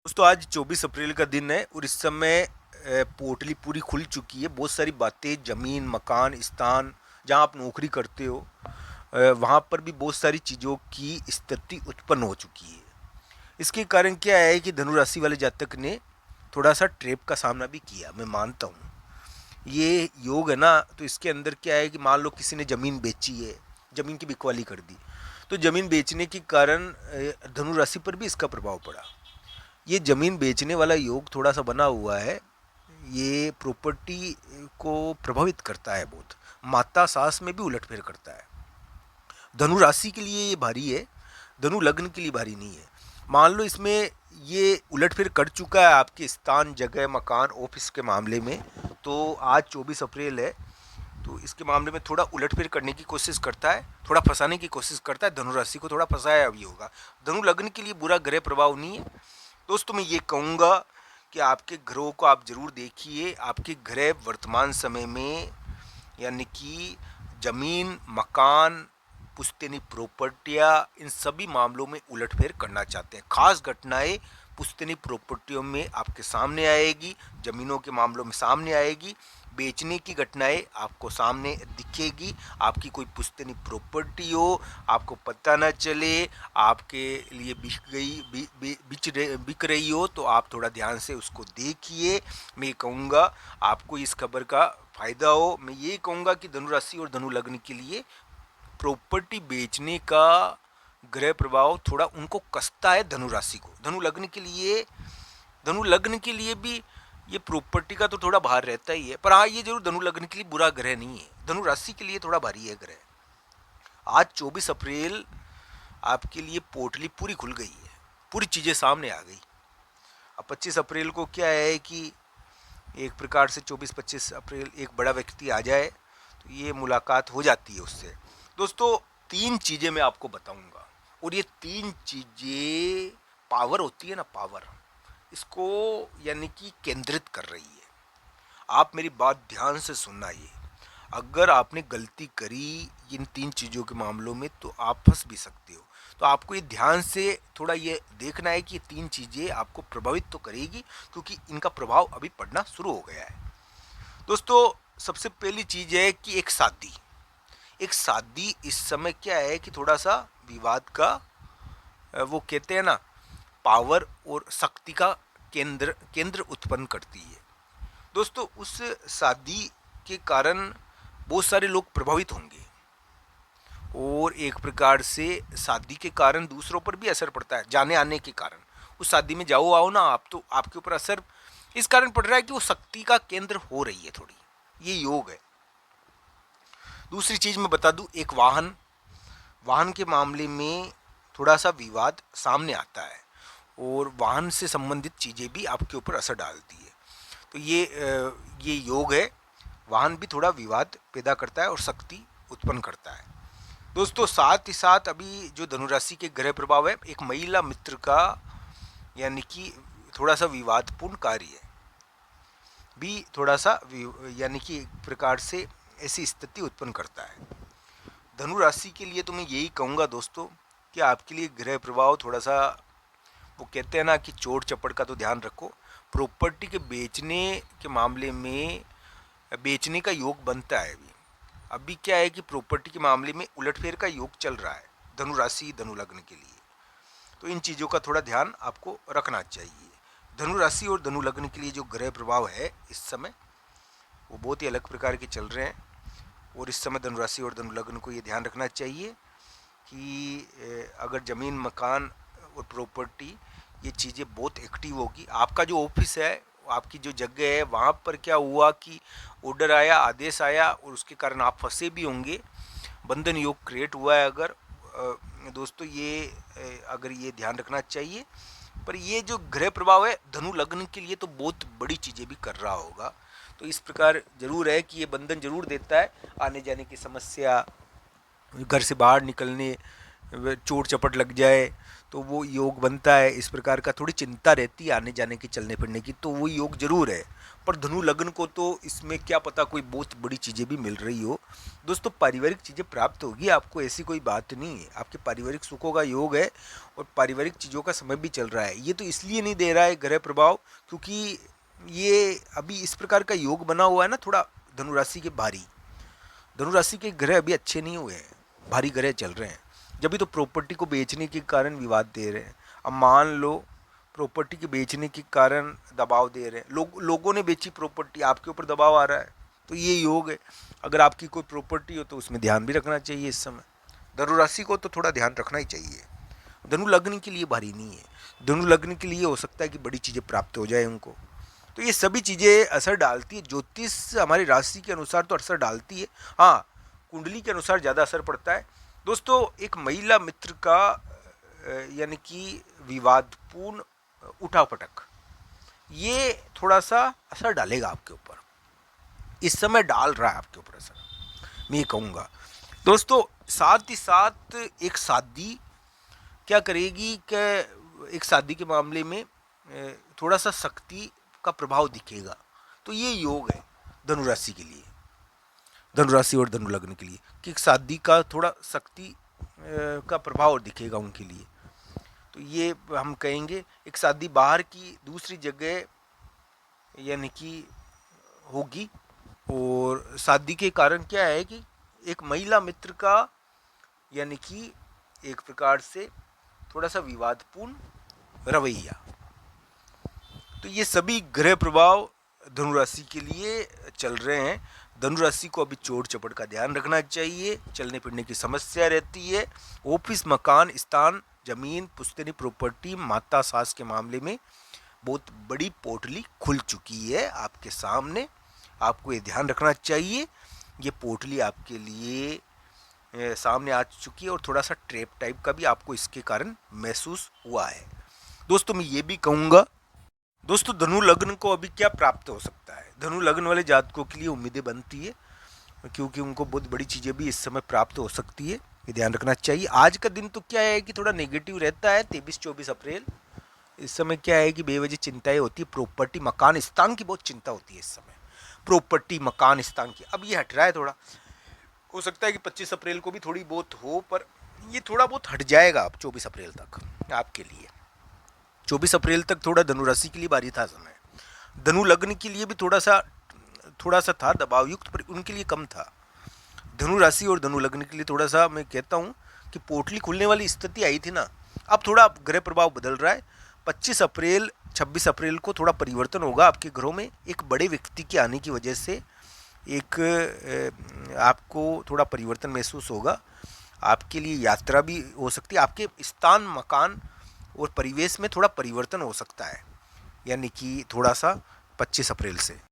दोस्तों आज 24 अप्रैल का दिन है और इस समय पोर्टली पूरी खुल चुकी है। बहुत सारी बातें, ज़मीन, मकान, स्थान, जहां आप नौकरी करते हो वहां पर भी बहुत सारी चीज़ों की स्थिति उत्पन्न हो चुकी है। इसके कारण क्या है कि धनु राशि वाले जातक ने थोड़ा सा ट्रेप का सामना भी किया, मैं मानता हूँ। ये योग है ना, तो इसके अंदर क्या है कि मान लो किसी ने ज़मीन बेची है, ज़मीन की बिकवाली कर दी, तो ज़मीन बेचने के कारण धनु राशि पर भी इसका प्रभाव पड़ा। ये ज़मीन बेचने वाला योग थोड़ा सा बना हुआ है, ये प्रॉपर्टी को प्रभावित करता है बहुत। माता सास में भी उलटफेर करता है। धनु राशि के लिए ये भारी है, धनु लग्न के लिए भारी नहीं है। मान लो इसमें ये उलटफेर कर चुका है आपके स्थान, जगह, मकान, ऑफिस के मामले में, तो आज 24 अप्रैल है, तो इसके मामले में थोड़ा उलटफेर करने की कोशिश करता है, थोड़ा फंसाने की कोशिश करता है। धनु राशि को थोड़ा फंसाया भी होगा। धनु लग्न के लिए बुरा ग्रह प्रभाव नहीं है। दोस्तों मैं ये कहूँगा कि आपके ग्रहों को आप जरूर देखिए। आपके ग्रह वर्तमान समय में यानी कि जमीन, मकान, पुश्तैनी प्रॉपर्टियाँ, इन सभी मामलों में उलटफेर करना चाहते हैं। खास घटनाएं पुश्तैनी प्रॉपर्टियों में आपके सामने आएगी, जमीनों के मामलों में सामने आएगी, बेचने की घटनाएं आपको सामने दिखेगी। आपकी कोई पुश्तैनी प्रॉपर्टी हो, आपको पता ना चले, आपके लिए बिक रही हो, तो आप थोड़ा ध्यान से उसको देखिए। मैं कहूँगा आपको इस खबर का फायदा हो। मैं ये कहूँगा कि धनु राशि और धनु लग्न के लिए प्रॉपर्टी बेचने का ग्रह प्रभाव थोड़ा उनको कसता है। धनु राशि को, धनु लग्न के लिए, धनु लग्न के लिए भी ये प्रॉपर्टी का तो थोड़ा भार रहता ही है, पर हाँ ये जरूर धनु लग्न के लिए बुरा ग्रह नहीं है। धनु राशि के लिए थोड़ा भारी है ग्रह। आज 24 अप्रैल आपके लिए पोर्टली पूरी खुल गई है, पूरी चीज़ें सामने आ गई। अब 25 अप्रैल को क्या है कि एक प्रकार से 24-25 अप्रैल एक बड़ा व्यक्ति आ जाए तो ये मुलाकात हो जाती है उससे। दोस्तों 3 चीज़ें मैं आपको बताऊंगा, और ये 3 चीज़ें पावर होती है ना, पावर, इसको यानी कि केंद्रित कर रही है। आप मेरी बात ध्यान से सुनना। ये अगर आपने गलती करी इन 3 चीज़ों के मामलों में तो आप फंस भी सकते हो। तो आपको ये ध्यान से थोड़ा ये देखना है कि ये 3 चीज़ें आपको प्रभावित तो करेगी, क्योंकि इनका प्रभाव अभी पड़ना शुरू हो गया है। दोस्तों सबसे पहली चीज़ है कि एक शादी इस समय क्या है कि थोड़ा सा विवाद का, वो कहते हैं ना, पावर और शक्ति का केंद्र केंद्र उत्पन्न करती है। दोस्तों उस शादी के कारण बहुत सारे लोग प्रभावित होंगे, और एक प्रकार से शादी के कारण दूसरों पर भी असर पड़ता है। जाने आने के कारण, उस शादी में जाओ आओ ना आप, तो आपके ऊपर असर इस कारण पड़ रहा है कि वो शक्ति का केंद्र हो रही है थोड़ी, ये योग है। दूसरी चीज़ मैं बता दूं, एक वाहन, वाहन के मामले में थोड़ा सा विवाद सामने आता है, और वाहन से संबंधित चीज़ें भी आपके ऊपर असर डालती है। तो ये योग है। वाहन भी थोड़ा विवाद पैदा करता है और शक्ति उत्पन्न करता है। दोस्तों साथ ही साथ अभी जो धनुराशि के ग्रह प्रभाव है, एक महिला मित्र का यानी कि थोड़ा सा विवादपूर्ण कार्य भी थोड़ा सा यानी कि एक प्रकार से ऐसी स्थिति उत्पन्न करता है। धनु राशि के लिए तो मैं यही कहूँगा दोस्तों कि आपके लिए ग्रह प्रभाव थोड़ा सा, वो कहते हैं ना कि चोट चपड़ का तो ध्यान रखो। प्रॉपर्टी के बेचने के मामले में बेचने का योग बनता है। अभी अभी क्या है कि प्रॉपर्टी के मामले में उलटफेर का योग चल रहा है धनु राशि धनु लग्न के लिए, तो इन चीज़ों का थोड़ा ध्यान आपको रखना चाहिए। धनु राशि और धनु लग्न के लिए जो ग्रह प्रभाव है इस समय, वो बहुत ही अलग प्रकार के चल रहे हैं, और इस समय धनु राशि और धनु लग्न को ये ध्यान रखना चाहिए कि अगर ज़मीन, मकान और प्रॉपर्टी, ये चीज़ें बहुत एक्टिव होगी। आपका जो ऑफिस है, आपकी जो जगह है, वहाँ पर क्या हुआ कि ऑर्डर आया, आदेश आया, और उसके कारण आप फंसे भी होंगे, बंधन योग क्रिएट हुआ है। अगर दोस्तों ये अगर ये ध्यान रखना चाहिए। पर ये जो ग्रह प्रभाव है धनु लग्न के लिए तो बहुत बड़ी चीज़ें भी कर रहा होगा। तो इस प्रकार जरूर है कि ये बंधन जरूर देता है, आने जाने की समस्या, घर से बाहर निकलने चोट चपट लग जाए तो वो योग बनता है, इस प्रकार का थोड़ी चिंता रहती है आने जाने की, चलने फिरने की, तो वो योग जरूर है। पर धनु लग्न को तो इसमें क्या पता कोई बहुत बड़ी चीज़ें भी मिल रही हो। दोस्तों पारिवारिक चीज़ें प्राप्त होगी आपको, ऐसी कोई बात नहीं है, आपके पारिवारिक सुखों का योग है और पारिवारिक चीज़ों का समय भी चल रहा है। ये तो इसलिए नहीं दे रहा है ग्रह प्रभाव क्योंकि ये अभी इस प्रकार का योग बना हुआ है ना, थोड़ा धनुराशि के भारी, धनुराशि के ग्रह अभी अच्छे नहीं हुए हैं, भारी ग्रह चल रहे हैं, जब भी तो प्रॉपर्टी को बेचने के कारण विवाद दे रहे हैं। अब मान लो प्रॉपर्टी के बेचने के कारण दबाव दे रहे हैं, लोगों ने बेची प्रॉपर्टी, आपके ऊपर दबाव आ रहा है, तो ये योग है। अगर आपकी कोई प्रॉपर्टी हो तो उसमें ध्यान भी रखना चाहिए इस समय। धनु राशि को तो थोड़ा ध्यान रखना ही चाहिए। धनु लग्न के लिए भारी नहीं है, धनु लग्न के लिए हो सकता है कि बड़ी चीज़ें प्राप्त हो जाए उनको। तो ये सभी चीज़ें असर डालती है, ज्योतिष हमारी राशि के अनुसार तो असर डालती है, हाँ कुंडली के अनुसार ज़्यादा असर पड़ता है। दोस्तों एक महिला मित्र का यानी कि विवादपूर्ण उठापटक, ये थोड़ा सा असर डालेगा आपके ऊपर, इस समय डाल रहा है आपके ऊपर असर, मैं ये कहूँगा। दोस्तों साथ ही साथ एक शादी क्या करेगी कि एक शादी के मामले में थोड़ा सा शक्ति का प्रभाव दिखेगा, तो ये योग है धनुराशि के लिए, धनुराशि और धनु लग्न के लिए, कि शादी का थोड़ा शक्ति का प्रभाव दिखेगा उनके लिए। तो ये हम कहेंगे एक शादी बाहर की दूसरी जगह यानी कि होगी, और शादी के कारण क्या है कि एक महिला मित्र का यानी कि एक प्रकार से थोड़ा सा विवादपूर्ण रवैया, तो ये सभी ग्रह प्रभाव धनुराशि के लिए चल रहे हैं। धनुराशि को अभी चोट चपट का ध्यान रखना चाहिए, चलने फिरने की समस्या रहती है, ऑफिस मकान स्थान जमीन पुश्तैनी प्रॉपर्टी माता सास के मामले में बहुत बड़ी पोटली खुल चुकी है आपके सामने, आपको ये ध्यान रखना चाहिए। ये पोटली आपके लिए सामने आ चुकी है और थोड़ा सा ट्रैप टाइप का भी आपको इसके कारण महसूस हुआ है। दोस्तों मैं ये भी कहूँगा, दोस्तों धनु लग्न को अभी क्या प्राप्त हो सकता है, धनु लग्न वाले जातकों के लिए उम्मीदें बनती है क्योंकि उनको बहुत बड़ी चीज़ें भी इस समय प्राप्त हो सकती है, ये ध्यान रखना चाहिए। आज का दिन तो क्या है कि थोड़ा नेगेटिव रहता है, 23-24 अप्रैल, इस समय क्या है कि बेवजह चिंताएं होती है, प्रॉपर्टी मकान स्थान की बहुत चिंता होती है इस समय, प्रॉपर्टी मकान स्थान की। अब ये हट रहा है, थोड़ा हो सकता है कि 25 अप्रैल को भी थोड़ी बहुत हो, पर ये थोड़ा बहुत हट जाएगा अब 24 अप्रैल तक आपके लिए। 24 अप्रैल तक थोड़ा धनुराशि के लिए भारी था समय, धनु लग्न के लिए भी थोड़ा सा था दबाव युक्त, पर उनके लिए कम था। धनु राशि और धनु लग्न के लिए थोड़ा सा मैं कहता हूँ कि पोटली खुलने वाली स्थिति आई थी ना, अब थोड़ा ग्रह प्रभाव बदल रहा है। 25 अप्रैल 26 अप्रैल को थोड़ा परिवर्तन होगा आपके घरों में, एक बड़े व्यक्ति के आने की वजह से एक आपको थोड़ा परिवर्तन महसूस होगा, आपके लिए यात्रा भी हो सकती है, आपके स्थान मकान और परिवेश में थोड़ा परिवर्तन हो सकता है, यानी कि थोड़ा सा 25 अप्रैल से